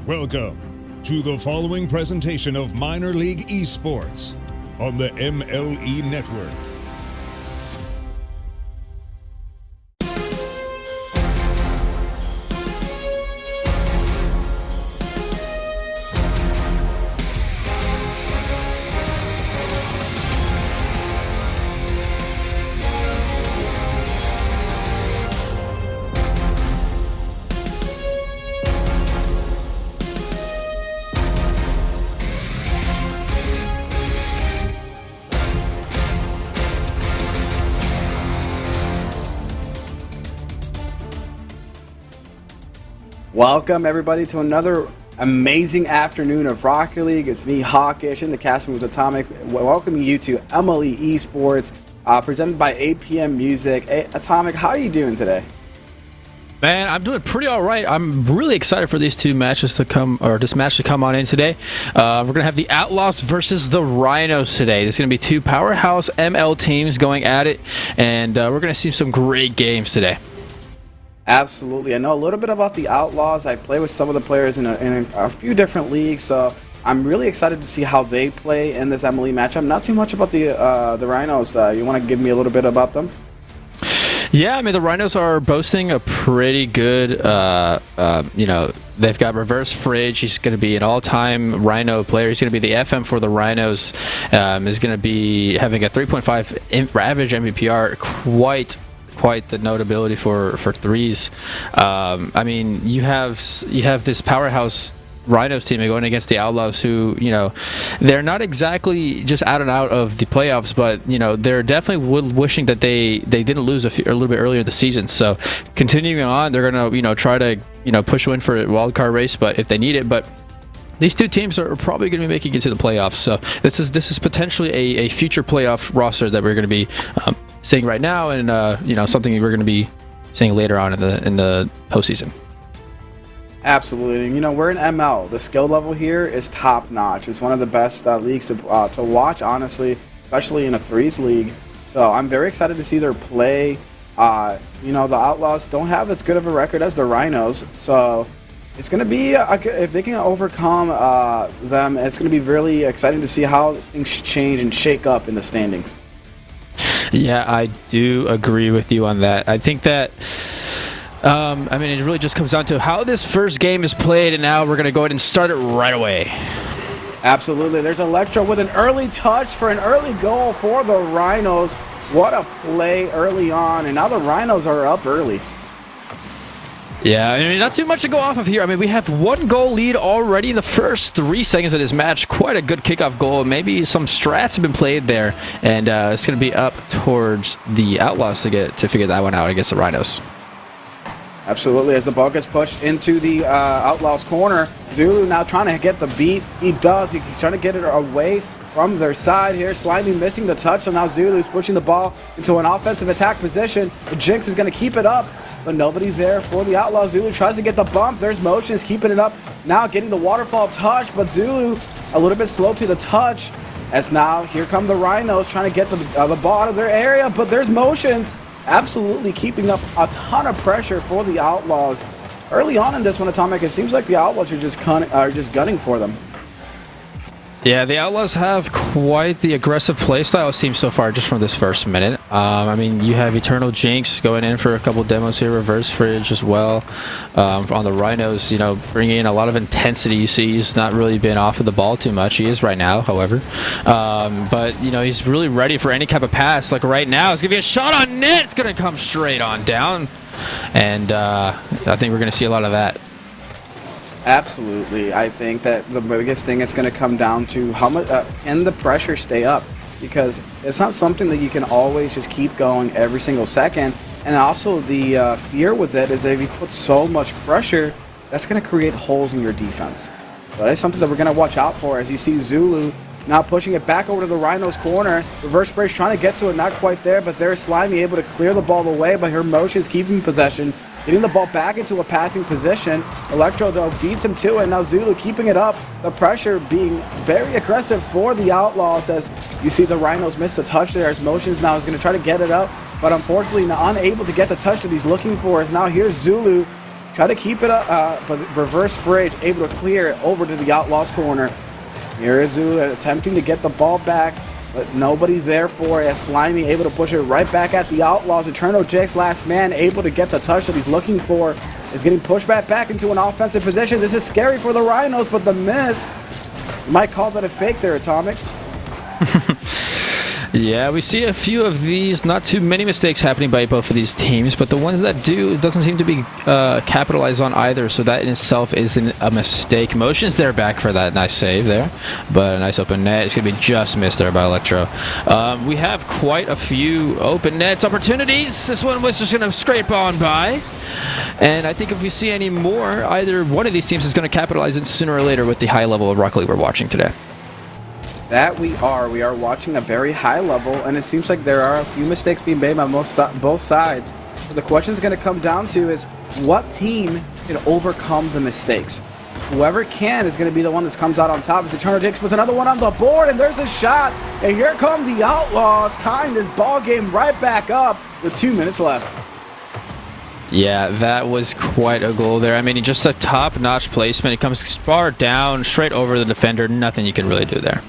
Welcome to the following presentation of Minor League Esports on the MLE Network. Welcome everybody to another amazing afternoon of Rocket League. It's me, Hawkish, and the cast with Atomic, welcoming you to MLE Esports, presented by APM Music. Hey, Atomic, how are you doing today? Man, I'm doing pretty all right. I'm really excited for these two matches to come, or this match to come on in today. We're going to have the Outlaws versus the Rhinos today. There's going to be two powerhouse ML teams going at it, and we're going to see some great games today. Absolutely. I know a little bit about the Outlaws. I play with some of the players in a few different leagues, so I'm really excited to see how they play in this MLE matchup. Not too much about the Rhinos. You want to give me a little bit about them? Yeah, I mean, the Rhinos are boasting a pretty good, they've got Reverse Fridge. He's going to be an all-time Rhino player. He's going to be the FM for the Rhinos. Is going to be having a 3.5 average MVPR, quite the notability for threes. I mean, you have this powerhouse Rhinos team going against the Outlaws, who, they're not exactly just out and out of the playoffs, but they're definitely wishing that they didn't lose a little bit earlier this season. So continuing on, they're gonna try to push in for a wild card race, but if they need it, but these two teams are probably going to be making it to the playoffs. So this is potentially a future playoff roster that we're going to be seeing right now, and something we're going to be seeing later on in the postseason. Absolutely. We're in ML. The skill level here is top notch. It's one of the best leagues to watch, honestly, especially in a threes league. So I'm very excited to see their play. The Outlaws don't have as good of a record as the Rhinos, so it's going to be, if they can overcome them, it's going to be really exciting to see how things change and shake up in the standings. Yeah, I do agree with you on that. I think that, it really just comes down to how this first game is played, and now we're going to go ahead and start it right away. Absolutely. There's Electro with an early touch for an early goal for the Rhinos. What a play early on, and now the Rhinos are up early. Yeah, not too much to go off of here. We have 1-goal lead already in the first 3 seconds of this match. Quite a good kickoff goal. Maybe some strats have been played there, and it's going to be up towards the Outlaws to figure that one out against the Rhinos. Absolutely. As the ball gets pushed into the Outlaws corner, Zulu now trying to get the beat. He does. He's trying to get it away from their side here. Slimy missing the touch, so now Zulu's pushing the ball into an offensive attack position. The Jinx is going to keep it up, but nobody's there for the Outlaws. Zulu tries to get the bump. There's Motions keeping it up. Now getting the waterfall touch, but Zulu a little bit slow to the touch. As now here come the Rhinos trying to get the ball out of their area, but there's Motions absolutely keeping up a ton of pressure for the Outlaws. Early on in this one, Atomic, it seems like the Outlaws are just gunning for them. Yeah, the Outlaws have quite the aggressive playstyle, it seems, so far, just from this first minute. You have Eternal Jinx going in for a couple demos here, Reverse Fridge as well. On the Rhinos, bringing in a lot of intensity. You see he's not really been off of the ball too much. He is right now, however. But he's really ready for any type of pass. Like right now, it's going to be a shot on net. It's going to come straight on down. And I think we're going to see a lot of that. Absolutely. I think that the biggest thing is going to come down to how much can the pressure stay up, because it's not something that you can always just keep going every single second. And also the fear with it is that if you put so much pressure, that's going to create holes in your defense. So that's something that we're going to watch out for, as you see Zulu now pushing it back over to the Rhinos corner. Reverse Fridge trying to get to it, not quite there, but there's Slimy able to clear the ball away, but her Motions keeping possession. Getting the ball back into a passing position. Electro, though, beats him to it. Now Zulu keeping it up. The pressure being very aggressive for the Outlaws, as you see the Rhinos miss the touch there, as Motions now is going to try to get it up, but unfortunately unable to get the touch that he's looking for. As now here's Zulu Try to keep it up, but reverse Fridge able to clear it over to the Outlaws corner. Mirizu attempting to get the ball back, but nobody there for it. Slimy able to push it right back at the Outlaws. Eternal Jake's last man able to get the touch that he's looking for. Is getting pushed back into an offensive position. This is scary for the Rhinos, but the miss. You might call that a fake there, Atomic. Yeah, we see a few of these, not too many mistakes happening by both of these teams, but the ones that do, it doesn't seem to be capitalized on either, so that in itself isn't a mistake. Motion's there back for that nice save there, but a nice open net. It's going to be just missed there by Electro. We have quite a few open nets opportunities. This one was just going to scrape on by, and I think if we see any more, either one of these teams is going to capitalize it sooner or later with the high level of Rocket League we're watching today. That we are watching a very high level, and it seems like there are a few mistakes being made by both sides. So the question is going to come down to is what team can overcome the mistakes. Whoever can is going to be the one that comes out on top. As Eternal Jakes puts another one on the board, and there's a shot, and here come the Outlaws, tying this ball game right back up with 2 minutes left. Yeah, that was quite a goal there. I mean, just a top-notch placement. It comes far down, straight over the defender. Nothing you can really do there.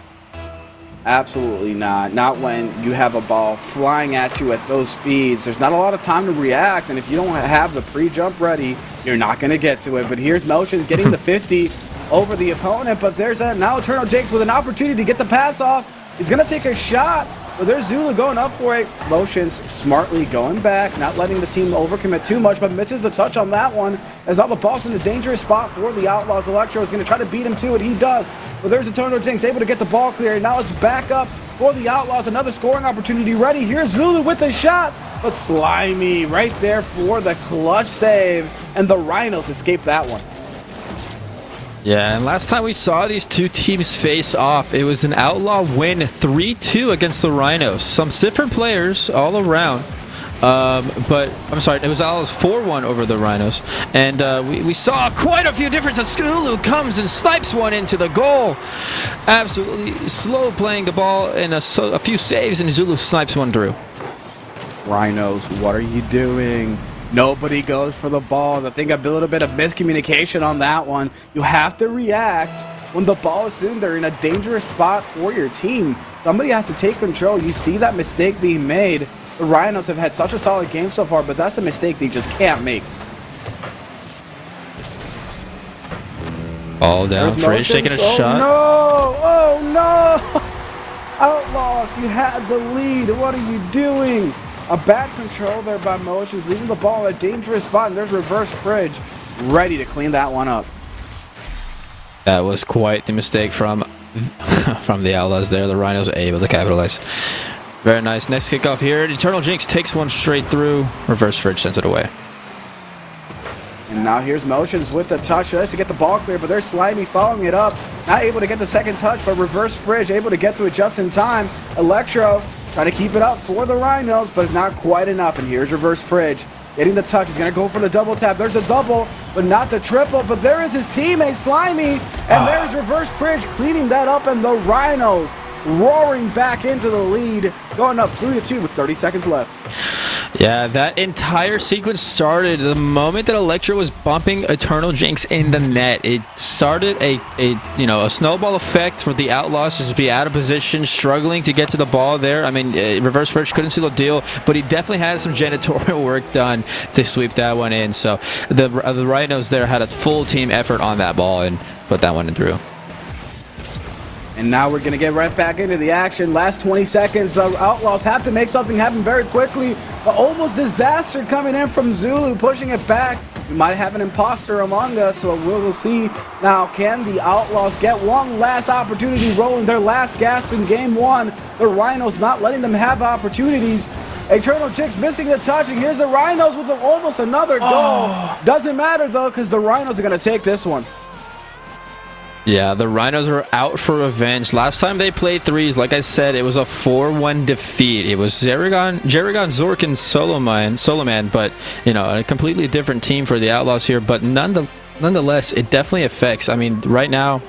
Absolutely not. Not when you have a ball flying at you at those speeds. There's not a lot of time to react, and if you don't have the pre-jump ready, you're not going to get to it. But here's Motion getting the 50 over the opponent, but there's now Eternal Jakes with an opportunity to get the pass off. He's going to take a shot, but there's Zulu going up for it. Motion's smartly going back, not letting the team overcommit too much, but misses the touch on that one, as all the ball's in a dangerous spot for the Outlaws. Electro is going to try to beat him to it. He does. But there's Eternal Jinx able to get the ball clear. Now it's back up for the Outlaws. Another scoring opportunity ready. Here's Zulu with the shot. But Slimy right there for the clutch save. And the Rhinos escape that one. Yeah, and last time we saw these two teams face off, it was an Outlaw win 3-2 against the Rhinos. Some different players all around. But I'm sorry, it was Outlaws 4-1 over the Rhinos, and we saw quite a few differences. Zulu comes and snipes one into the goal. Absolutely slow playing the ball, and a few saves, and Zulu snipes one through. Rhinos, what are you doing? Nobody goes for the ball. I think a little bit of miscommunication on that one. You have to react when the ball is sitting there in a dangerous spot for your team. Somebody has to take control. You see that mistake being made. The Rhinos have had such a solid game so far, but that's a mistake they just can't make. All down, Fridge taking a shot. Oh no! Outlaws, you had the lead. What are you doing? A bad control there by Motions, leaving the ball in a dangerous spot, and there's reverse Fridge ready to clean that one up. That was quite the mistake from the Outlaws there. The Rhinos are able to capitalize. Very nice. Next kickoff here. Eternal Jinx takes one straight through. Reverse Fridge sends it away. And now here's Motions with the touch. Tries to get the ball clear, but there's Slimy following it up. Not able to get the second touch, but reverse Fridge able to get to it just in time. Electro trying to keep it up for the Rhinos, but not quite enough. And here's reverse Fridge getting the touch. He's going to go for the double tap. There's a double, but not the triple. But there is his teammate, Slimy. And there's reverse Fridge cleaning that up, and the Rhinos roaring back into the lead, going up 3-2 with 30 seconds left. Yeah, that entire sequence started the moment that Electro was bumping Eternal Jinx in the net. It started a snowball effect for the Outlaws to just be out of position, struggling to get to the ball there. I mean, reverse Fridge couldn't seal the deal, but he definitely had some janitorial work done to sweep that one in. So the Rhinos there had a full team effort on that ball and put that one in through. And now we're going to get right back into the action. Last 20 seconds, the Outlaws have to make something happen very quickly. Almost disaster coming in from Zulu, pushing it back. We might have an imposter among us, so we'll see. Now, can the Outlaws get one last opportunity rolling their last gasp in game one? The Rhinos not letting them have opportunities. Eternal Jinx missing the touch, and here's the Rhinos with almost another goal. Doesn't matter, though, because the Rhinos are going to take this one. Yeah, the Rhinos are out for revenge. Last time they played threes, like I said, it was a 4-1 defeat. It was Jeragon, Zork, and Soloman, but, a completely different team for the Outlaws here. But nonetheless, it definitely affects. I mean, right now,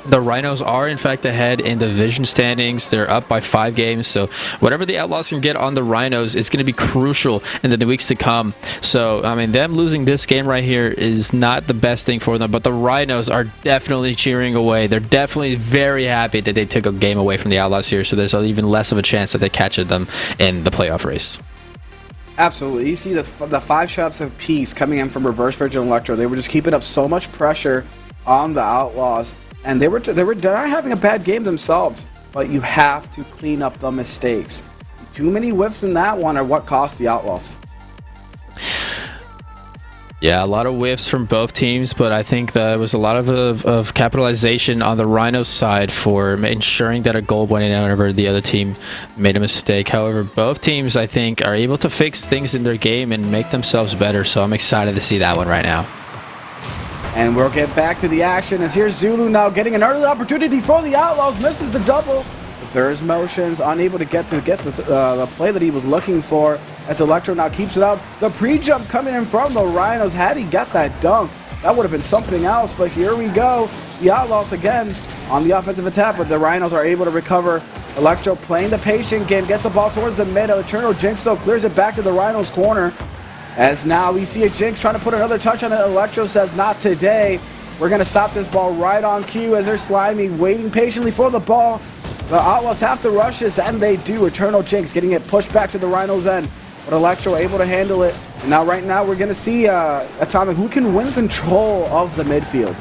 The Rhinos are in fact ahead in the division standings. They're up by 5 games, so whatever the Outlaws can get on the Rhinos is going to be crucial in the weeks to come. So I mean, them losing this game right here is not the best thing for them, but the Rhinos are definitely cheering away. They're definitely very happy that they took a game away from the Outlaws here, so there's even less of a chance that they catch them in the playoff race. Absolutely. You see the 5 shots of peace coming in from Reverse Virgin Electro. They were just keeping up so much pressure on the Outlaws. And they were not having a bad game themselves, but you have to clean up the mistakes. Too many whiffs in that one are what cost the Outlaws. Yeah, a lot of whiffs from both teams, but I think there was a lot of capitalization on the Rhinos side for ensuring that a goal went in whenever the other team made a mistake. However, both teams, I think, are able to fix things in their game and make themselves better, so I'm excited to see that one right now. And we'll get back to the action as here's Zulu now getting an early opportunity for the Outlaws, misses the double. There's motions, unable to get the play that he was looking for as Electro now keeps it up. The pre-jump coming in from the Rhinos. Had he got that dunk, that would have been something else, but here we go. The Outlaws again on the offensive attack, but the Rhinos are able to recover. Electro playing the patient game, gets the ball towards the mid. Eternal Jinx though clears it back to the Rhinos corner. As now we see a Jinx trying to put another touch on it. Electro says, not today. We're going to stop this ball right on cue as they're Slimy waiting patiently for the ball. The Outlaws have to rush this, and they do. Eternal Jinx getting it pushed back to the Rhinos' end. But Electro able to handle it. And now right now we're going to see Atomic who can win control of the midfield.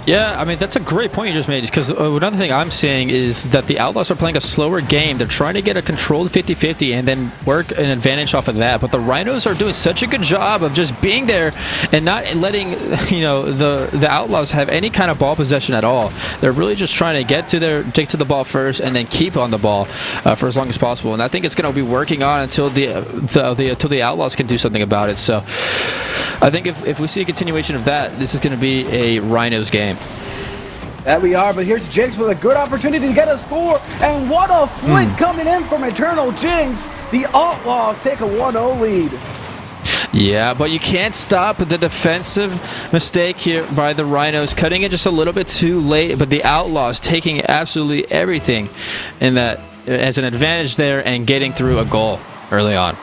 Yeah, I mean, that's a great point you just made, because another thing I'm seeing is that the Outlaws are playing a slower game. They're trying to get a controlled 50-50 and then work an advantage off of that. But the Rhinos are doing such a good job of just being there and not letting, you know, the Outlaws have any kind of ball possession at all. They're really just trying to get to the ball first and then keep on the ball for as long as possible. And I think it's going to be working on until the Outlaws can do something about it. So I think if we see a continuation of that, this is going to be a Rhinos game. That we are, but here's Jinx with a good opportunity to get a score, and what a flick coming in from Eternal Jinx. The Outlaws take a 1-0 lead. Yeah, but you can't stop the defensive mistake here by the Rhinos, cutting it just a little bit too late, but the Outlaws taking absolutely everything in that as an advantage there and getting through a goal early on.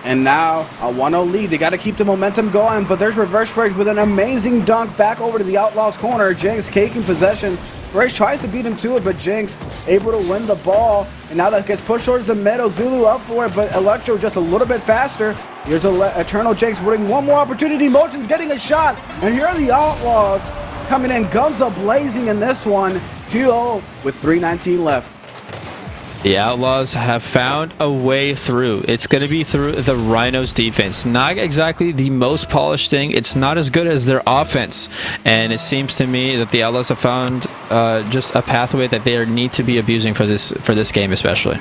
And now a 1-0 lead. They got to keep the momentum going, but there's Reverse Fresh with an amazing dunk back over to the Outlaws corner. Jinx taking possession. Fresh tries to beat him to it, but Jinx able to win the ball. And now that gets pushed towards the middle. Zulu up for it, but Electro just a little bit faster. Here's Eternal Jinx winning one more opportunity. Motion's getting a shot. And here are the Outlaws coming in guns a-blazing in this one. 2-0 with 3:19 left. The Outlaws have found a way through. It's going to be through the Rhinos defense. Not exactly the most polished thing. It's not as good as their offense. And it seems to me that the Outlaws have found just a pathway that they need to be abusing for this game especially.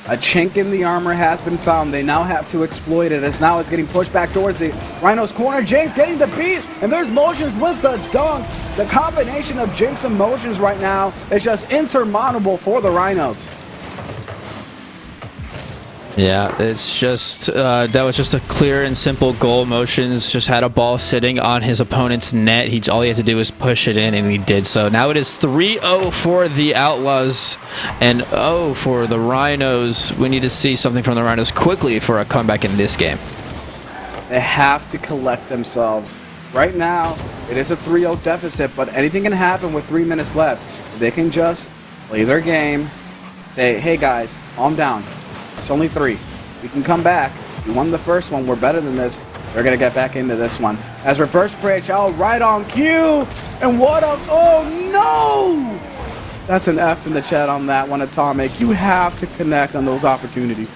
A chink in the armor has been found. They now have to exploit it as now it's getting pushed back towards the Rhinos corner. Jinx getting the beat, and there's Motions with the dunk. The combination of Jinx and Motions right now is just insurmountable for the Rhinos. Yeah, it's just that was just a clear and simple goal. Motions just had a ball sitting on his opponent's net. All he had to do was push it in, and he did so. Now it is 3-0 for the Outlaws and 0 for the Rhinos. We need to see something from the Rhinos quickly for a comeback in this game. They have to collect themselves. Right now, it is a 3-0 deficit, but anything can happen with 3 minutes left. They can just play their game, say, hey guys, calm down. It's only 3. We can come back. We won the first one. We're better than this. They're going to get back into this one. As Reverse Bridge out right on cue. And what a... Oh, no! That's an F in the chat on that one, Atomic. You have to connect on those opportunities.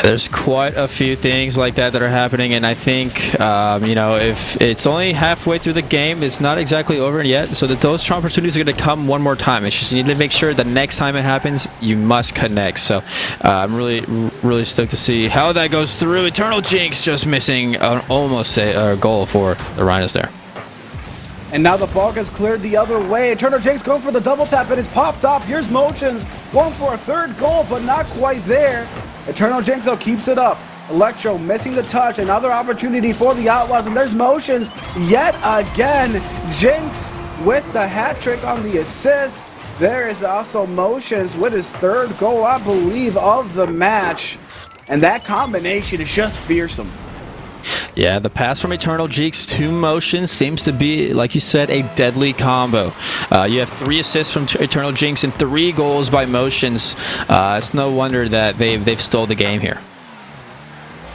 There's quite a few things like that are happening, and I think, you know, if it's only halfway through the game, it's not exactly over yet, so that those opportunities are going to come one more time. It's just you need to make sure the next time it happens, you must connect. So I'm really stoked to see how that goes through. Eternal Jinx just missing almost a goal for the Rhinos there. And now the ball gets cleared the other way. Eternal Jinx going for the double tap, and it's popped up. Here's Motions going for a third goal, but not quite there. Eternal Jinx though keeps it up. Electro missing the touch. Another opportunity for the Outlaws, and there's Motions yet again. Jinx with the hat trick on the assist. There is also Motions with his third goal, I believe, of the match. And that combination is just fearsome. Yeah, the pass from Eternal Jinx to Motion seems to be, like you said, a deadly combo. You have 3 assists from Eternal Jinx and 3 goals by Motions. It's no wonder that they've stole the game here.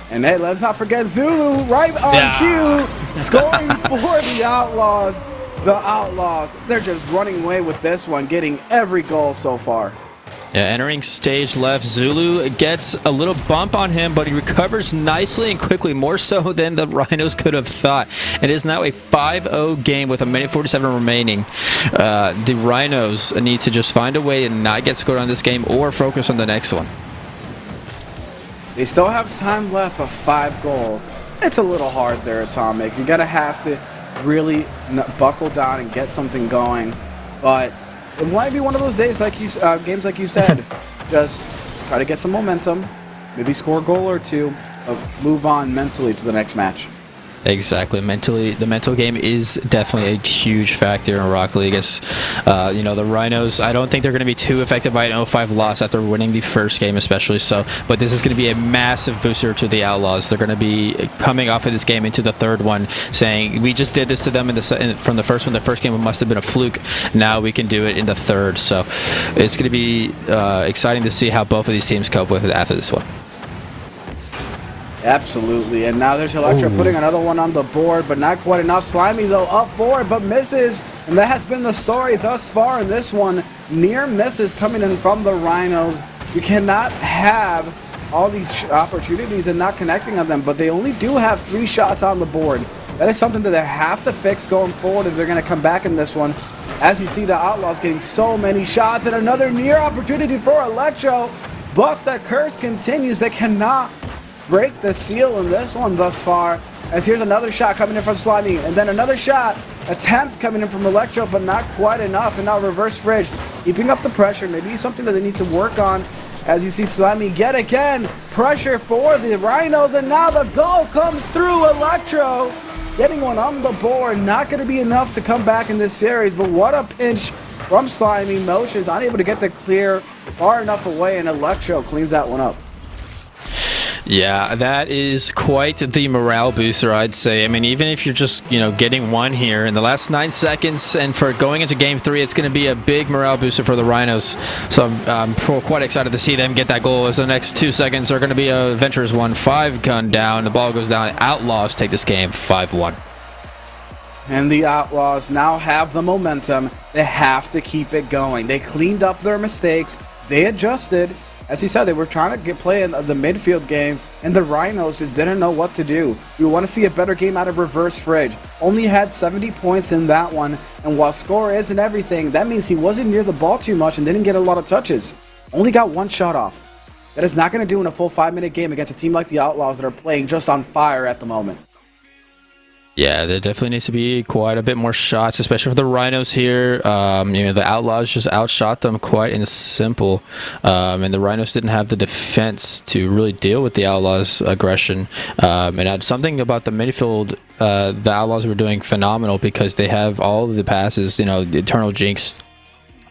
And hey, let's not forget Zulu right on cue, scoring for the Outlaws. The Outlaws, they're just running away with this one, getting every goal so far. Yeah, entering stage left, Zulu gets a little bump on him, but he recovers nicely and quickly, more so than the Rhinos could have thought. It is now a 5-0 game with a minute 47 remaining. The Rhinos need to just find a way to not get scored on this game or focus on the next one. They still have time left for 5 goals. It's a little hard there, Atomic. You're going to have to really buckle down and get something going, but it might be one of those days, like you games like you said. Just try to get some momentum, maybe score a goal or 2, move on mentally to the next match. Exactly. Mentally, the mental game is definitely a huge factor in Rocket League. You know, the Rhinos, I don't think they're going to be too affected by an 0-5 loss after winning the first game, especially so. But this is going to be a massive booster to the Outlaws. They're going to be coming off of this game into the third one, saying we just did this to them from the first one. The first game must have been a fluke. Now we can do it in the third. So it's going to be exciting to see how both of these teams cope with it after this one. Absolutely, and now there's Electra putting another one on the board, but not quite enough. Slimy, though, up for it, but misses, and that has been the story thus far in this one. Near misses coming in from the Rhinos. You cannot have all these opportunities and not connecting on them, but they only do have 3 shots on the board. That is something that they have to fix going forward if they're going to come back in this one. As you see, the Outlaws getting so many shots, and another near opportunity for Electro, but the curse continues. They cannot break the seal in this one thus far, as here's another shot coming in from Slimy, and then another shot attempt coming in from Electro, but not quite enough. And now Reverse Fridge keeping up the pressure, maybe something that they need to work on. As you see Slimy yet again, pressure for the Rhinos, and now the goal comes through. Electro getting one on the board, not going to be enough to come back in this series, but what a pinch from Slimy. Motions unable to get the clear far enough away, and Electro cleans that one up. Yeah, that is quite the morale booster, I'd say. I mean, even if you're just, you know, getting one here in the last 9 seconds, and for going into Game 3, it's going to be a big morale booster for the Rhinos. So I'm quite excited to see them get that goal, as the next 2 seconds are going to be a Ventures 1-5 gun down. The ball goes down. Outlaws take this game 5-1. And the Outlaws now have the momentum. They have to keep it going. They cleaned up their mistakes. They adjusted. As he said, they were trying to play in the midfield game, and the Rhinos just didn't know what to do. We want to see a better game out of Reverse Fridge. Only had 70 points in that one, and while score isn't everything, that means he wasn't near the ball too much and didn't get a lot of touches. Only got 1 shot off. That is not going to do in a full 5-minute game against a team like the Outlaws that are playing just on fire at the moment. Yeah, there definitely needs to be quite a bit more shots, especially for the Rhinos here. You know, the Outlaws just outshot them quite in simple, and the Rhinos didn't have the defense to really deal with the Outlaws' aggression. And something about the midfield, the Outlaws were doing phenomenal because they have all of the passes. You know, the Eternal Jinx,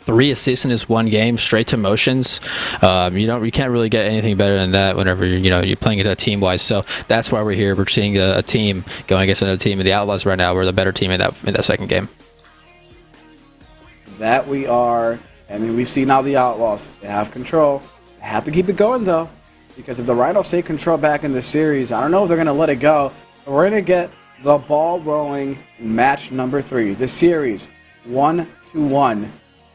3 assists in this one game, straight to Motions. You can't really get anything better than that whenever you're playing it team wise. So that's why we're here. We're seeing a team going against another team, and the Outlaws right now were the better team in that second game. That we are. I mean, we see now the Outlaws. They have control. They have to keep it going though, because if the Rhinos take control back in the series, I don't know if they're going to let it go. But we're going to get the ball rolling in match number 3. The series 1-1.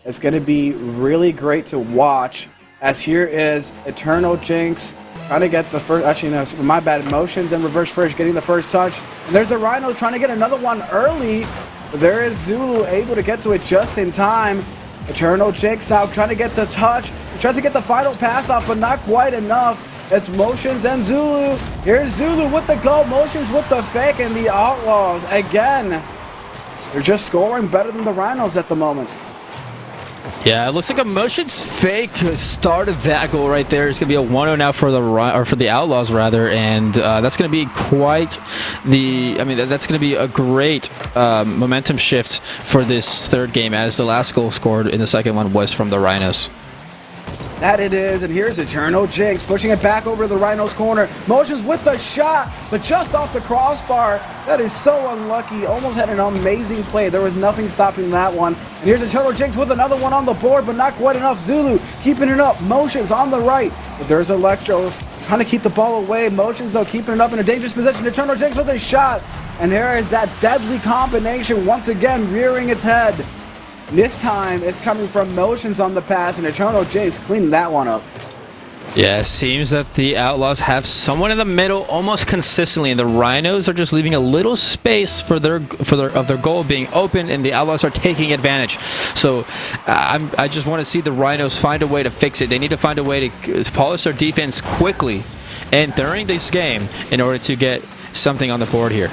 It's going to be really great to watch, as here is Eternal Jinx trying to get the first, actually no, my bad, Motions and Reverse Fridge getting the first touch. And there's the Rhinos trying to get another one early. But there is Zulu able to get to it just in time. Eternal Jinx now trying to get the touch. He tries to get the final pass off, but not quite enough. It's Motions and Zulu. Here's Zulu with the goal, Motions with the fake, and the Outlaws, again, they're just scoring better than the Rhinos at the moment. Yeah, it looks like a motions fake started that goal right there. It's going to be a 1-0 now for the Outlaws rather, and that's going to be quite the. I mean, that's going to be a great momentum shift for this third game, as the last goal scored in the second one was from the Rhinos. That it is, and here's Eternal Jinx pushing it back over the Rhinos corner. Motions with the shot, but just off the crossbar. That is so unlucky. Almost had an amazing play. There was nothing stopping that one. And here's Eternal Jinx with another one on the board, but not quite enough. Zulu keeping it up. Motions on the right. But there's Electro trying to keep the ball away. Motions, though, keeping it up in a dangerous position. Eternal Jinx with a shot. And there is that deadly combination once again rearing its head. This time, it's coming from Motions on the pass, and Eternal Jinx cleaning that one up. Yeah, it seems that the Outlaws have someone in the middle almost consistently, and the Rhinos are just leaving a little space for their goal being open, and the Outlaws are taking advantage. So I just want to see the Rhinos find a way to fix it. They need to find a way to polish their defense quickly and during this game in order to get something on the board here.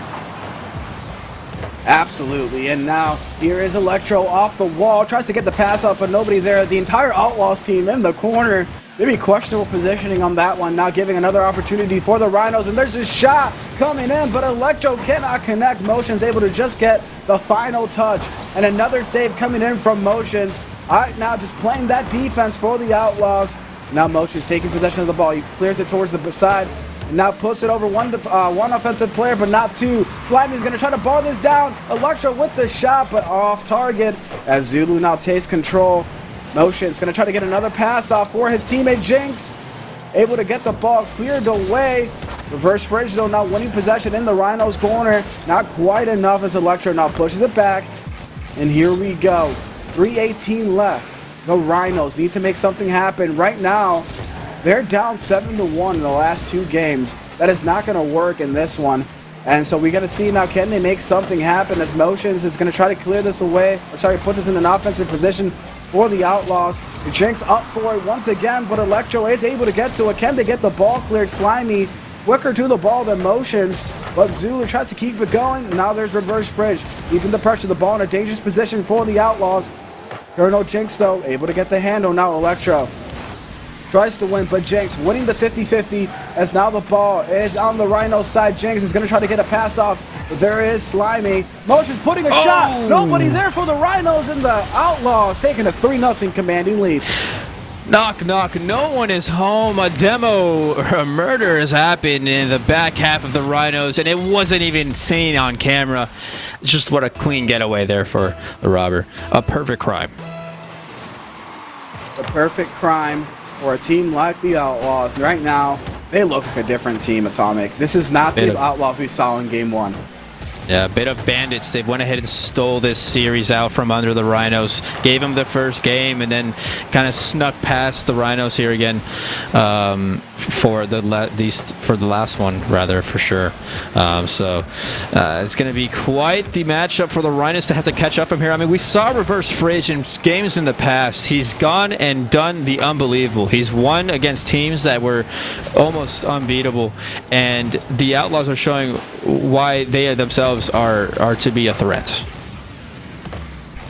Absolutely, and now here is Electro off the wall, tries to get the pass off, but nobody there. The entire Outlaws team in the corner. Maybe questionable positioning on that one, now giving another opportunity for the Rhinos, and there's a shot coming in, but Electro cannot connect. Motions able to just get the final touch, and another save coming in from Motions. All right, now just playing that defense for the Outlaws. Now Motions taking possession of the ball. He clears it towards the side. Now puts it over one offensive player, but not two. Slimy's going to try to bar this down. Electro with the shot, but off target as Zulu now takes control. Motion's going to try to get another pass off for his teammate Jinx. Able to get the ball cleared away. Reverse Fridge, though, now winning possession in the Rhinos corner. Not quite enough as Electro now pushes it back. And here we go. 3:18 left. The Rhinos need to make something happen right now. They're down 7-1 in the last two games. That is not going to work in this one. And so we got to see now, can they make something happen as Motions is going to try to clear this away. Or sorry, put this in an offensive position for the Outlaws. The Jinx up for it once again, but Electro is able to get to it. Can they get the ball cleared? Slimy quicker to the ball than Motions. But Zulu tries to keep it going. Now there's Reverse Bridge. Keeping the pressure, the ball in a dangerous position for the Outlaws. Colonel Jinx, though, able to get the handle. Now Electro tries to win, but Jinx winning the 50-50 as now the ball is on the Rhino side. Jinx is going to try to get a pass off, but there is Slimy. Motions putting a shot. Nobody there for the Rhinos, and the Outlaws taking a 3-0 commanding lead. Knock, knock. No one is home. A demo or a murder has happened in the back half of the Rhinos, and it wasn't even seen on camera. Just what a clean getaway there for the robber. A perfect crime. The perfect crime for a team like the Outlaws. Right now, they look like a different team, Atomic. This is not the Outlaws we saw in Game 1. Yeah, a bit of bandits. They went ahead and stole this series out from under the Rhinos. Gave them the first game and then kind of snuck past the Rhinos here again for the last one, rather, for sure. It's going to be quite the matchup for the Rhinos to have to catch up from here. I mean, we saw Reverse Fridge in games in the past. He's gone and done the unbelievable. He's won against teams that were almost unbeatable, and the Outlaws are showing why they themselves are to be a threat.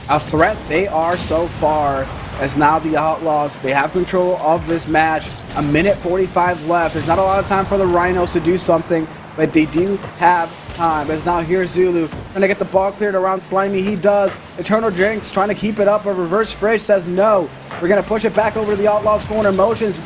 A threat they are so far, as now the Outlaws, they have control of this match. A minute 45 left. There's not a lot of time for the Rhinos to do something, but they do have time. As now here's Zulu trying to get the ball cleared around Slimy. He does. Eternal Jinx trying to keep it up, but Reverse Fridge says no. We're going to push it back over to the Outlaws corner. Motions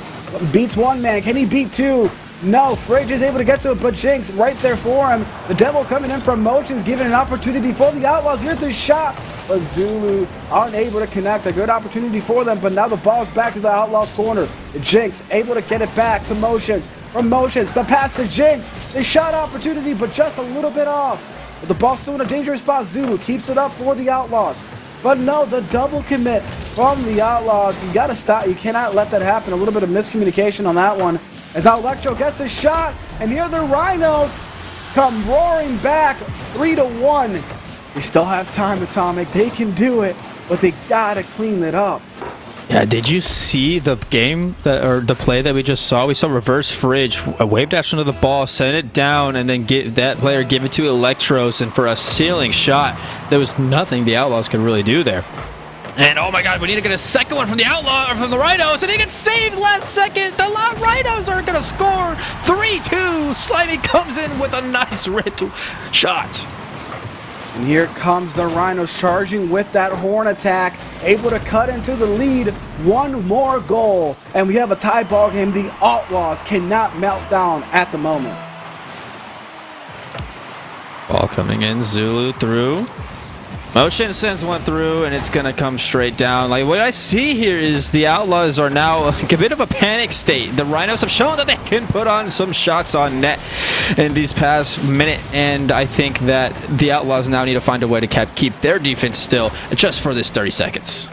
beats one man. Can he beat two? No, Fridge is able to get to it, but Jinx right there for him. The Devil coming in from Motions, giving an opportunity for the Outlaws. Here's the shot, but Zulu unable to connect. A good opportunity for them, but now the ball's back to the Outlaws corner. Jinx able to get it back to Motions. From Motions, the pass to Jinx. The shot opportunity, but just a little bit off. But the ball's still in a dangerous spot. Zulu keeps it up for the Outlaws. But no, the double commit from the Outlaws. You got to stop. You cannot let that happen. A little bit of miscommunication on that one. As now Electro gets the shot, and here the Rhinos come roaring back 3-1. They still have time, Atomic. They can do it, but they gotta clean it up. Yeah, did you see the game or the play that we just saw? We saw Reverse Fridge, a wave dash into the ball, send it down, and then get that player give it to Electros, and for a ceiling shot, there was nothing the Outlaws could really do there. And oh my god, we need to get a second one from the Outlaw or from the Rhinos, and he gets saved last second. The Rhinos are gonna score 3-2. Slimy comes in with a nice red shot. And here comes the Rhinos charging with that horn attack, able to cut into the lead. One more goal, and we have a tie ball game. The Outlaws cannot melt down at the moment. Ball coming in, Zulu through. Motion sends one through, and it's going to come straight down. Like, what I see here is the Outlaws are now a bit of a panic state. The Rhinos have shown that they can put on some shots on net in these past minute, and I think that the Outlaws now need to find a way to keep their defense still just for this 30 seconds.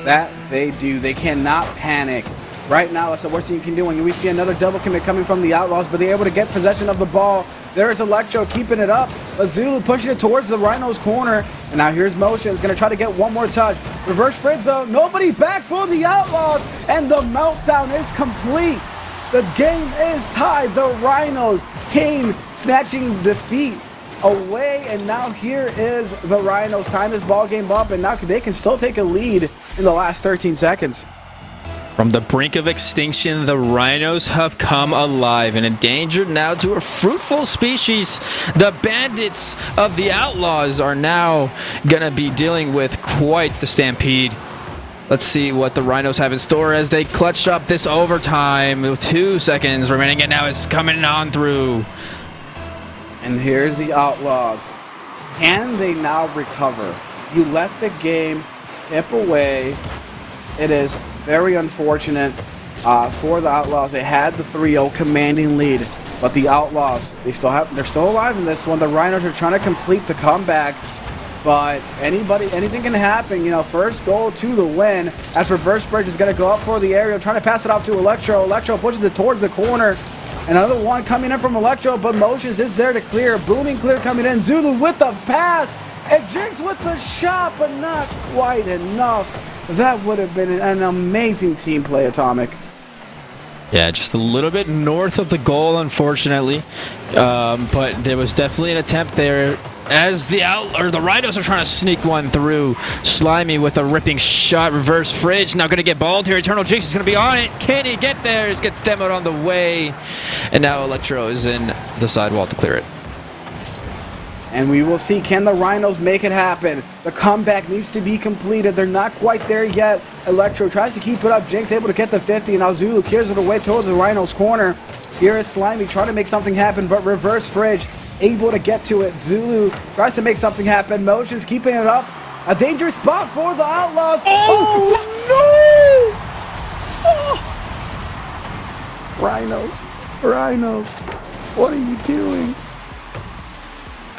That they do. They cannot panic. Right now, that's the worst thing you can do when we see another double commit coming from the Outlaws, but they're able to get possession of the ball. There's Electro keeping it up. Zulu pushing it towards the Rhinos corner. And now here's Motion. Is going to try to get one more touch. Reverse fridge though. Nobody back for the Outlaws. And the meltdown is complete. The game is tied. The Rhinos came snatching defeat away. And now here is the Rhinos tying this ball game up. And now they can still take a lead in the last 13 seconds. From the brink of extinction, the Rhinos have come alive and endangered now to a fruitful species. The bandits of the Outlaws are now going to be dealing with quite the stampede. Let's see what the Rhinos have in store as they clutch up this overtime with 2 seconds remaining, and now it's coming on through. And here's the Outlaws. Can they now recover? You let the game tip away. It is very unfortunate for the Outlaws. They had the 3-0 commanding lead, but the Outlaws, they're still alive in this one. The Rhinos are trying to complete the comeback, but anything can happen. You know, first goal to the win. As Reverse Bridge is going to go up for the aerial, trying to pass it off to Electro. Electro pushes it towards the corner. Another one coming in from Electro, but Motions is there to clear. Booming clear coming in. Zulu with the pass, and Jinx with the shot, but not quite enough. That would have been an amazing team play, Atomic. Yeah, just a little bit north of the goal, unfortunately. But there was definitely an attempt there as the Rhinos are trying to sneak one through. Slimy with a ripping shot. Reverse fridge. Now going to get balled here. Eternal Jinx is going to be on it. Can he get there? He gets demoed on the way. And now Electro is in the sidewall to clear it. And we will see, can the Rhinos make it happen? The comeback needs to be completed. They're not quite there yet. Electro tries to keep it up. Jinx able to get the 50. And now Zulu clears it away towards the Rhinos corner. Here is Slimy trying to make something happen, but Reverse Fridge able to get to it. Zulu tries to make something happen. Motions keeping it up. A dangerous spot for the Outlaws. Oh, no! Oh. Rhinos, what are you doing?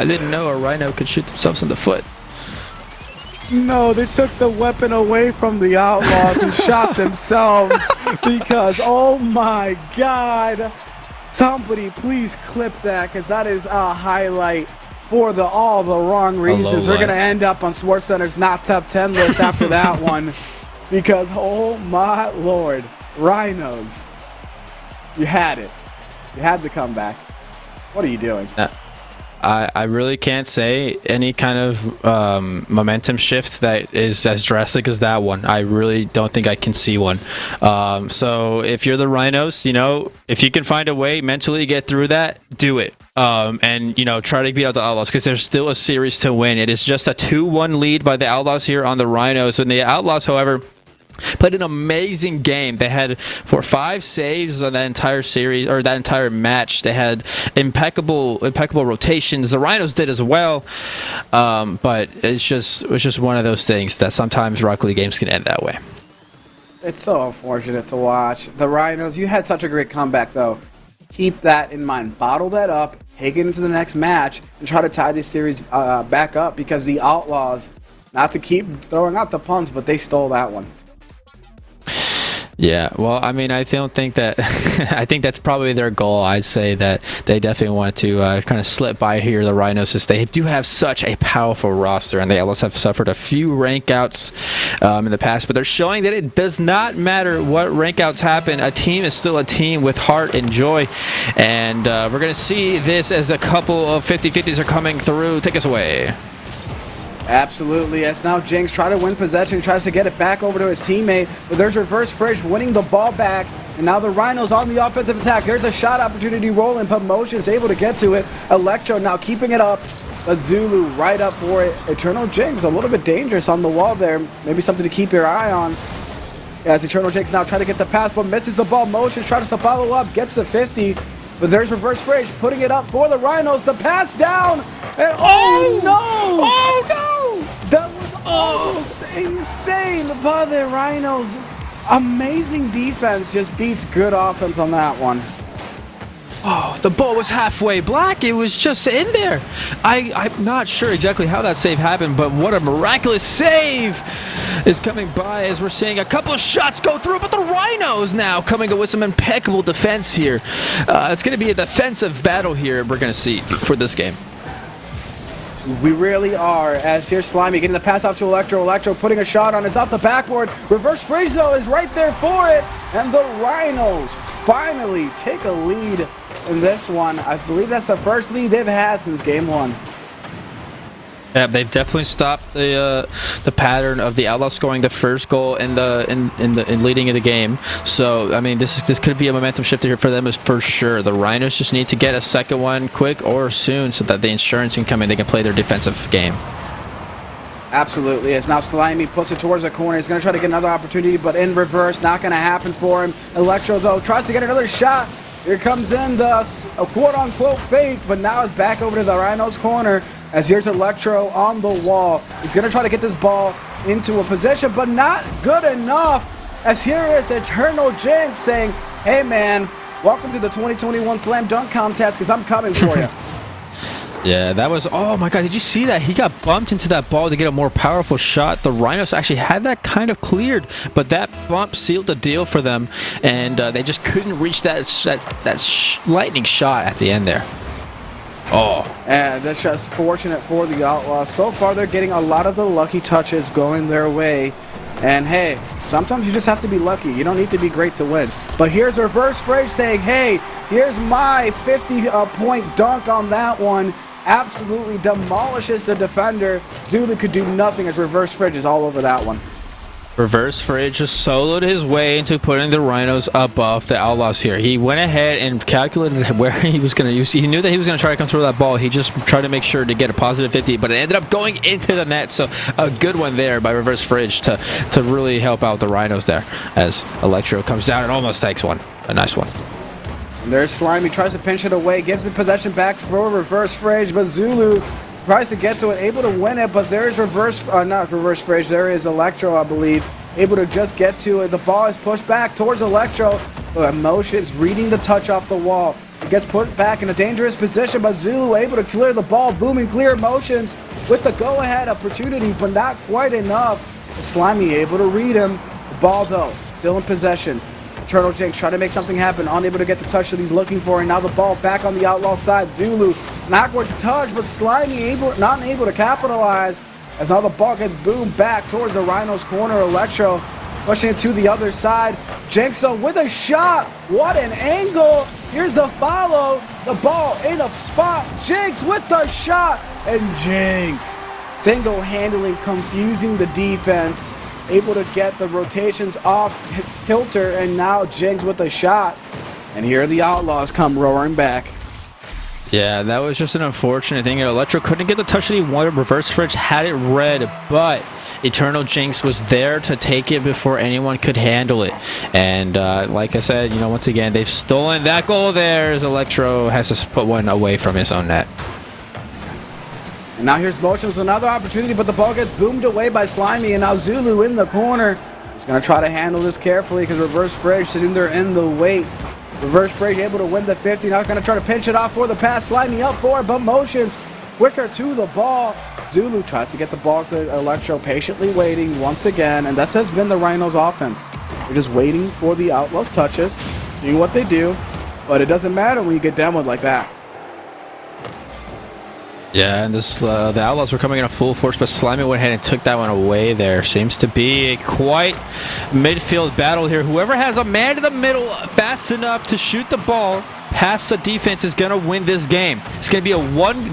I didn't know a Rhino could shoot themselves in the foot. No, they took the weapon away from the Outlaws and shot themselves because, oh my God. Somebody please clip that, because that is a highlight for all the wrong reasons. We're going to end up on SportsCenter's Not Top 10 list after that one, because, oh my Lord, Rhinos, you had it. You had the comeback. What are you doing? I really can't say any kind of momentum shift that is as drastic as that one. I really don't think I can see one. So if you're the Rhinos, you know, if you can find a way mentally to get through that, do it. And, you know, try to beat out the Outlaws, because there's still a series to win. It is just a 2-1 lead by the Outlaws here on the Rhinos. And the Outlaws, however, played an amazing game. They had 5 saves on that entire series, or that entire match. They had impeccable rotations. The Rhinos did as well, but it was just one of those things that sometimes Rocket League games can end that way. It's so unfortunate to watch. The Rhinos, you had such a great comeback, though. Keep that in mind. Bottle that up, take it into the next match, and try to tie this series back up, because the Outlaws, not to keep throwing out the puns, but they stole that one. Yeah, well, I mean, I don't think that I think that's probably their goal. I'd say that they definitely want to kind of slip by here, the Rhinos, as they do have such a powerful roster, and they also have suffered a few rank outs in the past, but they're showing that it does not matter what rank outs happen. A team is still a team with heart and joy, and we're going to see this as a couple of 50-50s are coming through. Take us away. Absolutely, as now Jinx tries to win possession, tries to get it back over to his teammate, but there's Reverse Fridge winning the ball back, and now the Rhinos on the offensive attack. Here's a shot opportunity rolling, but Motion's able to get to it. Electro now keeping it up, but Zulu right up for it. Eternal Jinx a little bit dangerous on the wall there, maybe something to keep your eye on. As Eternal Jinx now trying to get the pass, but misses the ball. Motion tries to follow up, gets the 50, but there's Reverse Fridge putting it up for the Rhinos. The pass down, and oh no! Oh no! That was almost insane by the Rhinos. Amazing defense just beats good offense on that one. Oh, the ball was halfway black. It was just in there. I'm not sure exactly how that save happened, but what a miraculous save is coming by as we're seeing a couple of shots go through, but the Rhinos now coming up with some impeccable defense here. It's going to be a defensive battle here we're going to see for this game. We really are, as here's Slimy getting the pass off to Electro. Electro putting a shot on, it's off the backboard. Reverse Fridge though is right there for it, and the Rhinos finally take a lead in this one. I believe that's the first lead they've had since game one. Yeah, they've definitely stopped the pattern of the Outlaws scoring the first goal in leading of the game. So I mean, this could be a momentum shifter here for them, is for sure. The Rhinos just need to get a second one quick or soon, so that the insurance can come in. They can play their defensive game. Absolutely. As now Slimy puts it towards the corner. He's going to try to get another opportunity, but in reverse, not going to happen for him. Electro though tries to get another shot. Here comes in the quote-unquote fake, but now it's back over to the Rhinos corner. As here's Electro on the wall. He's going to try to get this ball into a position, but not good enough. As here is Eternal Jinx saying, hey man, welcome to the 2021 Slam Dunk Contest, because I'm coming for you. Yeah, that was, oh my god, did you see that? He got bumped into that ball to get a more powerful shot. The Rhinos actually had that kind of cleared, but that bump sealed the deal for them, and they just couldn't reach that lightning shot at the end there. Oh. And that's just fortunate for the Outlaws. So far, they're getting a lot of the lucky touches going their way. And hey, sometimes you just have to be lucky. You don't need to be great to win. But here's Reverse Fridge saying, hey, here's my 50-point dunk on that one. Absolutely demolishes the defender. Zulu could do nothing as Reverse Fridge is all over that one. Reverse Fridge just soloed his way into putting the Rhinos above the Outlaws here. He went ahead and calculated where he was going to use. He knew that he was going to try to control that ball. He just tried to make sure to get a positive 50, but it ended up going into the net. So a good one there by Reverse Fridge to really help out the Rhinos there, as Electro comes down and almost takes one. A nice one. And there's Slimy, tries to pinch it away, gives the possession back for Reverse Fridge, but Zulu tries to get to it, able to win it, but there is not Reverse Fridge, there is Electro, I believe, able to just get to it. The ball is pushed back towards Electro, but Emotions reading the touch off the wall. It gets put back in a dangerous position, but Zulu able to clear the ball, booming clear Emotions with the go-ahead opportunity, but not quite enough. Slimy able to read him. The ball, though, still in possession. Eternal Jinx trying to make something happen, unable to get the touch that he's looking for, and now the ball back on the Outlaw side. Zulu, an awkward touch, but Slimy not able to capitalize, as now the ball gets boomed back towards the Rhinos corner. Electro pushing it to the other side. Jinx with a shot. What an angle. Here's the follow. The ball in a spot. Jinx with the shot, and Jinx single-handedly confusing the defense, able to get the rotations off kilter, and now Jinx with a shot. And here the Outlaws come roaring back. Yeah, that was just an unfortunate thing. Electro couldn't get the touch that he wanted. Reverse Fridge had it read, but Eternal Jinx was there to take it before anyone could handle it. And like I said, you know, once again, they've stolen that goal there, as Electro has to put one away from his own net. And now here's Motion with another opportunity, but the ball gets boomed away by Slimy, and now Zulu in the corner. He's going to try to handle this carefully because Reverse Fridge sitting there in the wait. Reverse Fridge able to win the 50. Now going to try to pinch it off for the pass. Slimy up for it, but Motion's quicker to the ball. Zulu tries to get the ball to Electro, patiently waiting once again, and that has been the Rhinos' offense. They're just waiting for the Outlaws' touches, doing what they do, but it doesn't matter when you get demoed like that. Yeah, and this the Outlaws were coming in a full force, but Slimy went ahead and took that one away there. Seems to be a quite midfield battle here. Whoever has a man in the middle fast enough to shoot the ball past the defense is going to win this game. It's going to be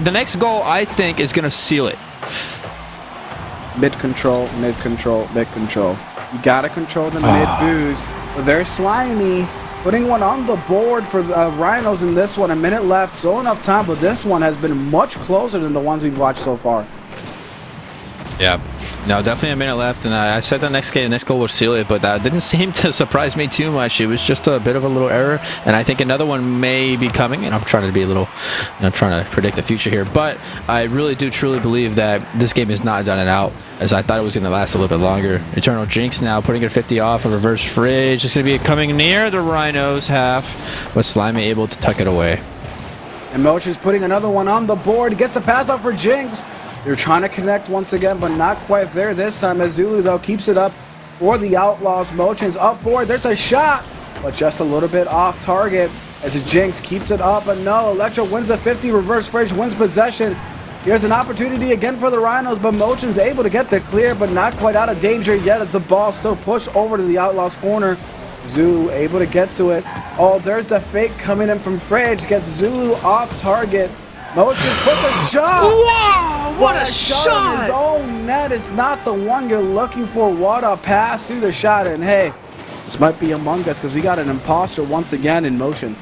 the next goal, I think, is going to seal it. Mid control, mid control, mid control. You gotta control the mid boost. But there's Slimy putting one on the board for the Rhinos in this one. A minute left, so enough time, but this one has been much closer than the ones we've watched so far. Yeah, no, definitely a minute left, and I said the next goal would seal it, but that didn't seem to surprise me too much. It was just a bit of a little error, and I think another one may be coming, and I'm trying to be a little, trying to predict the future here, but I really do truly believe that this game is not done and out, as I thought it was going to last a little bit longer. Eternal Jinx now putting it 50 off, a reverse fridge. It's going to be coming near the Rhinos half, but Slimy able to tuck it away. Emotions putting another one on the board, gets the pass off for Jinx. They're trying to connect once again, but not quite there this time, as Zulu, though, keeps it up for the Outlaws. Motions up forward. There's a shot, but just a little bit off target as Jinx keeps it up. But no, Electro wins the 50. Reverse Fridge wins possession. Here's an opportunity again for the Rhinos, but Motion's able to get the clear, but not quite out of danger yet as the ball still pushed over to the Outlaws corner. Zulu able to get to it. Oh, there's the fake coming in from Fridge. Gets Zulu off target. Motion puts a shot. Wow, what a shot! His own net is not the one you're looking for. What a pass through the shot. And hey, this might be among us because we got an imposter once again in Motions.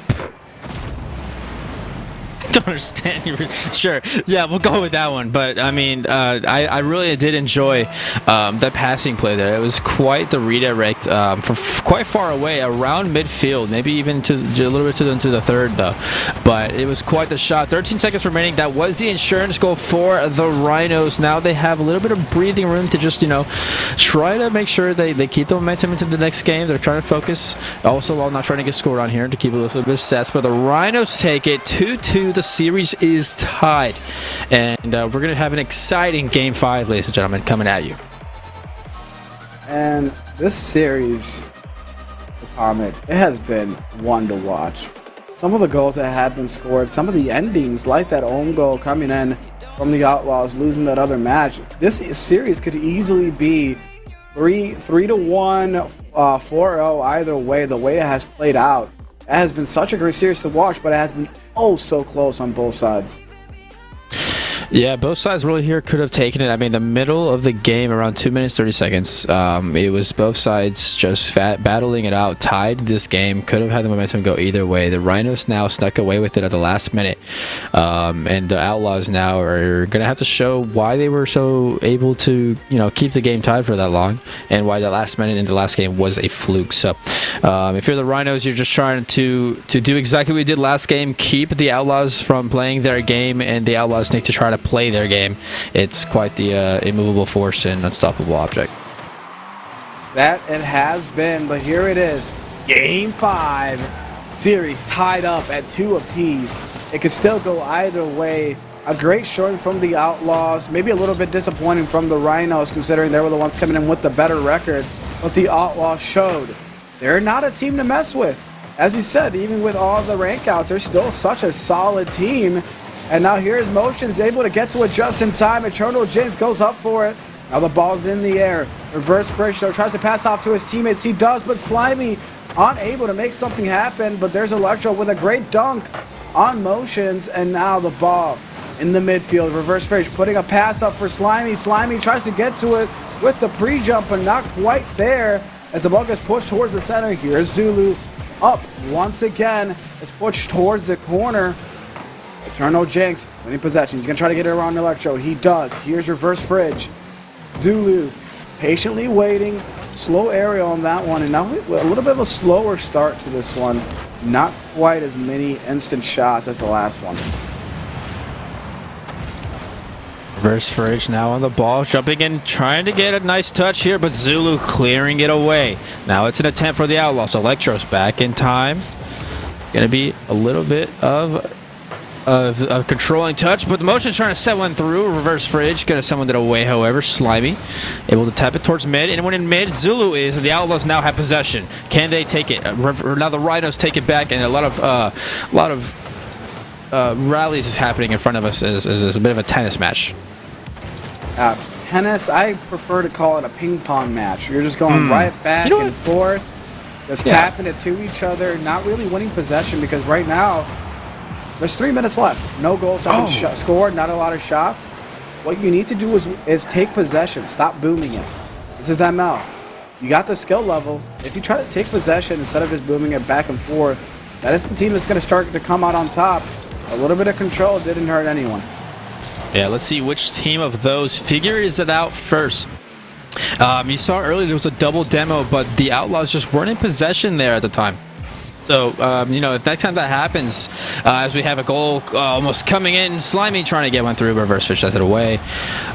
Don't understand. Sure, yeah, we'll go with that one. But I mean, I really did enjoy that passing play there. It was quite the redirect from quite far away around midfield, maybe even to a little bit into the third though. But it was quite the shot. 13 seconds remaining. That was the insurance goal for the Rhinos. Now they have a little bit of breathing room to just try to make sure they keep the momentum into the next game. They're trying to focus also while not trying to get scored on here to keep a little bit of stats. But the Rhinos take it 2-2. The series is tied, and we're going to have an exciting Game 5, ladies and gentlemen, coming at you. And this series, Ahmed, it has been one to watch. Some of the goals that have been scored, some of the endings, like that own goal coming in from the Outlaws, losing that other match. This series could easily be 3-1, 4-0, either way, the way it has played out. It has been such a great series to watch, but it has been oh so close on both sides. Yeah, both sides really here could have taken it. I mean, the middle of the game, around 2 minutes, 30 seconds, it was both sides just battling it out, tied this game, could have had the momentum go either way. The Rhinos now snuck away with it at the last minute, and the Outlaws now are going to have to show why they were so able to, keep the game tied for that long, and why the last minute in the last game was a fluke. So, if you're the Rhinos, you're just trying to do exactly what we did last game, keep the Outlaws from playing their game, and the Outlaws need to try to play their game. It's quite the immovable force and unstoppable object. That it has been, but here it is. Game 5. Series tied up at 2 apiece. It could still go either way. A great showing from the Outlaws. Maybe a little bit disappointing from the Rhinos, considering they were the ones coming in with the better record. But the Outlaws showed they're not a team to mess with. As you said, even with all the rank outs, they're still such a solid team. And now here's Motions able to get to it just in time. Eternal Jinx goes up for it. Now the ball's in the air. Reverse Bridge tries to pass off to his teammates. He does, but Slimy unable to make something happen. But there's Electro with a great dunk on Motions. And now the ball in the midfield. Reverse Bridge putting a pass up for Slimy. Slimy tries to get to it with the pre-jump, but not quite there. As the ball gets pushed towards the center. Here's Zulu up once again. It's pushed towards the corner. Eternal Jinx winning possession. He's going to try to get it around Electro. He does. Here's Reverse Fridge. Zulu patiently waiting. Slow aerial on that one. And now a little bit of a slower start to this one. Not quite as many instant shots as the last one. Reverse Fridge now on the ball, jumping in, trying to get a nice touch here, but Zulu clearing it away. Now it's an attempt for the Outlaws. Electro's back in time. Going to be a little bit of controlling touch, but the Motion's trying to set one through. Reverse Fridge going to send one away, however. Slimy able to tap it towards mid, and when in mid, Zulu is, and the Outlaws now have possession. Can they take it? Now the Rhinos take it back, and a lot of rallies is happening in front of us as a bit of a tennis match. Tennis, I prefer to call it a ping pong match. You're just going right back and forth, just tapping it to each other, not really winning possession, because right now there's 3 minutes left. No goals have been scored, not a lot of shots. what you need to do is take possession. Stop booming it. This is ML. You got the skill level. If you try to take possession instead of just booming it back and forth, that is the team that's going to start to come out on top. A little bit of control didn't hurt anyone. Yeah, let's see which team of those figures it out first. You saw earlier there was a double demo, but the Outlaws just weren't in possession there at the time. So, you know, if next time that happens, as we have a goal almost coming in, Slimy trying to get one through, reverse switch that away.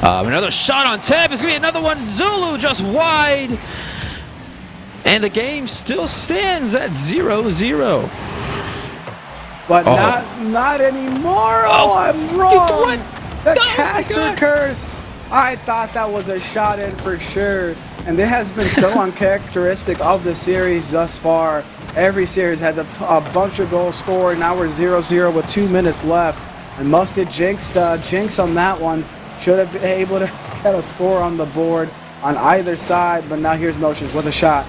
Another shot on tap. It's going to be another one. Zulu just wide. And the game still stands at 0-0. But not anymore. Oh, I'm wrong. The caster curse. I thought that was a shot in for sure. And it has been so uncharacteristic of the series thus far. Every series had a bunch of goals scored. Now we're 0-0 with 2 minutes left. And must have jinxed on that one. Should have been able to get a score on the board on either side. But now here's Motions with a shot.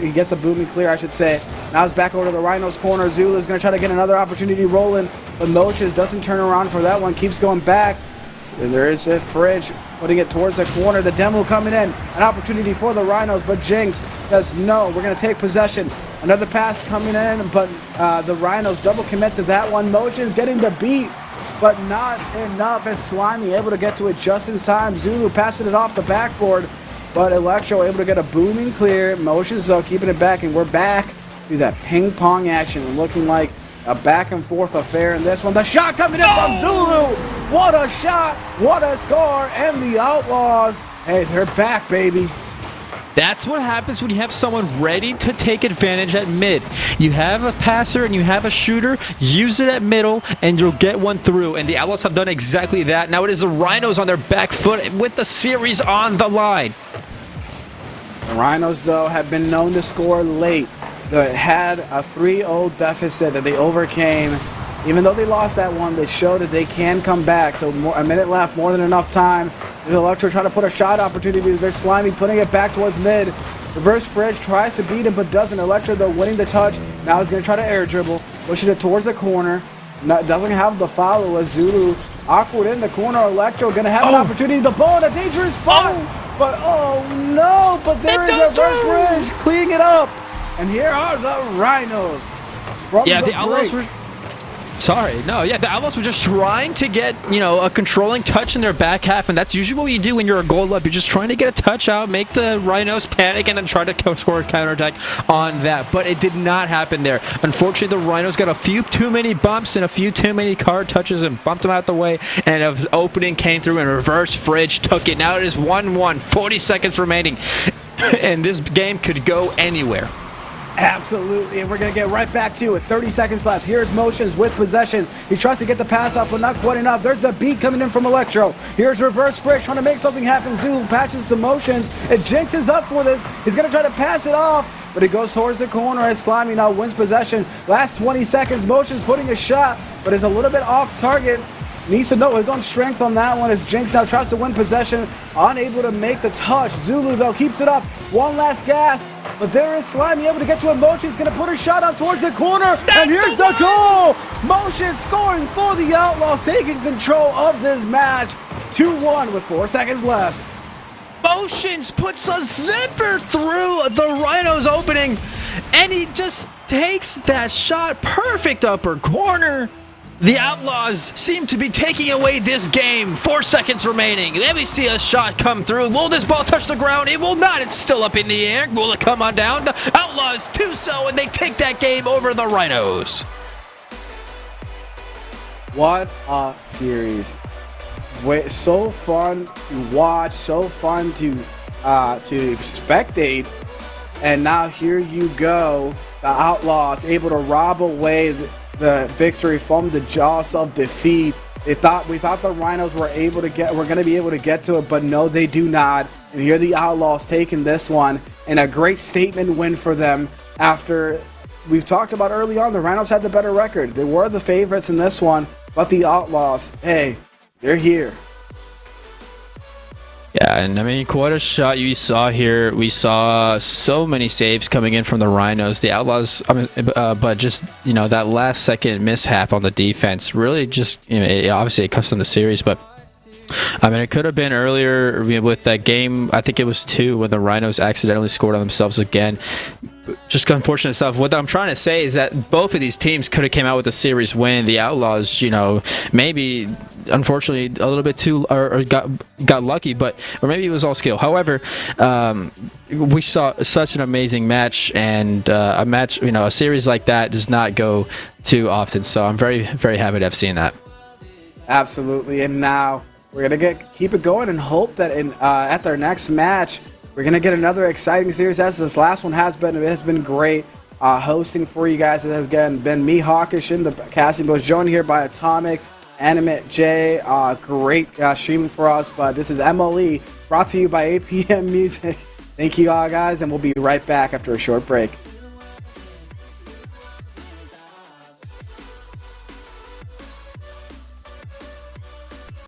He gets a booming clear, I should say. Now it's back over to the Rhinos corner. Zulu's going to try to get another opportunity rolling. But Motions doesn't turn around for that one. Keeps going back. And there is a Fridge putting it towards the corner. The demo coming in. An opportunity for the Rhinos. But Jinx says, no, we're going to take possession. Another pass coming in. But the Rhinos double commit to that one. Motions getting the beat. But not enough as Slimy able to get to it just in time. Zulu passing it off the backboard. But Electro able to get a booming clear. Motions though keeping it back, and we're back to that ping pong action and looking like a back and forth affair in this one. The shot coming in from Zulu. What a shot, what a score, and the Outlaws, hey, they're back, baby. That's what happens when you have someone ready to take advantage at mid. You have a passer and you have a shooter, use it at middle, and you'll get one through. And the Outlaws have done exactly that. Now it is the Rhinos on their back foot with the series on the line. The Rhinos, though, have been known to score late. They had a 3-0 deficit that they overcame. Even though they lost that one, they showed that they can come back. So a minute left, more than enough time. There's Electro trying to put a shot opportunity. There's Slimy putting it back towards mid. Reverse Fridge tries to beat him, but doesn't. Electro, though, winning the touch. Now he's going to try to air dribble. Pushing it towards the corner. Doesn't have the follow as Zulu. Awkward in the corner. Electro going to have an opportunity. The ball in a dangerous spot. But, oh, no. But there is Reverse Fridge cleaning it up. And here are the Rhinos. Yeah, the Outlaws were... Sorry, no, yeah, the Outlaws were just trying to get, you know, a controlling touch in their back half, and that's usually what you do when you're a goal up. You're just trying to get a touch out, make the Rhinos panic, and then try to score a counterattack on that. But it did not happen there. Unfortunately, the Rhinos got a few too many bumps and a few too many card touches and bumped them out the way, and an opening came through, and Reverse Fridge took it. Now it is 1-1, 40 seconds remaining, and this game could go anywhere. Absolutely, and we're going to get right back to it. 30 seconds left. Here's Motions with possession. He tries to get the pass off, but not quite enough. There's the beat coming in from Electro. Here's Reverse Frick trying to make something happen. Zulu patches to Motions. And Jinx is up for this. He's going to try to pass it off, but he goes towards the corner as Slimy now wins possession. Last 20 seconds, Motions putting a shot, but is a little bit off target. Needs to know his own strength on that one as Jinx now tries to win possession. Unable to make the touch. Zulu, though, keeps it up. One last gasp. But there is Slimy able to get to a Motion. He's going to put a shot out towards the corner. And here's the goal. Motion scoring for the Outlaws, taking control of this match. 2-1 with 4 seconds left. Motions puts a zipper through the Rhinos opening. And he just takes that shot. Perfect upper corner. The Outlaws seem to be taking away this game. 4 seconds remaining. Let me see a shot come through. Will this ball touch the ground? It will not. It's still up in the air. Will it come on down? The Outlaws do so, and they take that game over the Rhinos. What a series. So fun to watch, so fun to spectate. And now here you go. The Outlaws able to rob away the victory from the jaws of defeat. We thought the Rhinos were going to be able to get to it, but no, they do not. And here the Outlaws taking this one, and a great statement win for them. After we've talked about early on, the Rhinos had the better record. They were the favorites in this one, but the Outlaws, hey, they're here. Yeah, and I mean, quite a shot you saw here. We saw so many saves coming in from the Rhinos. The Outlaws, but just, you know, that last second mishap on the defense really just, you know, obviously it cost them the series, but I mean, it could have been earlier with that game. I think it was 2 when the Rhinos accidentally scored on themselves again. Just unfortunate stuff. What I'm trying to say is that both of these teams could have came out with a series win. The Outlaws, maybe unfortunately a little bit too, or got lucky, or maybe it was all skill. However, we saw such an amazing match, and a series like that does not go too often. So I'm very, very happy to have seen that. Absolutely, and now we're gonna keep it going and hope that at their next match we're gonna get another exciting series. As this last one has been great hosting for you guys. It has again been me, Hawkish, in the casting booth, joined here by Atomic, Animate J. Great streaming for us. But this is MLE, brought to you by APM Music. Thank you all, guys, and we'll be right back after a short break.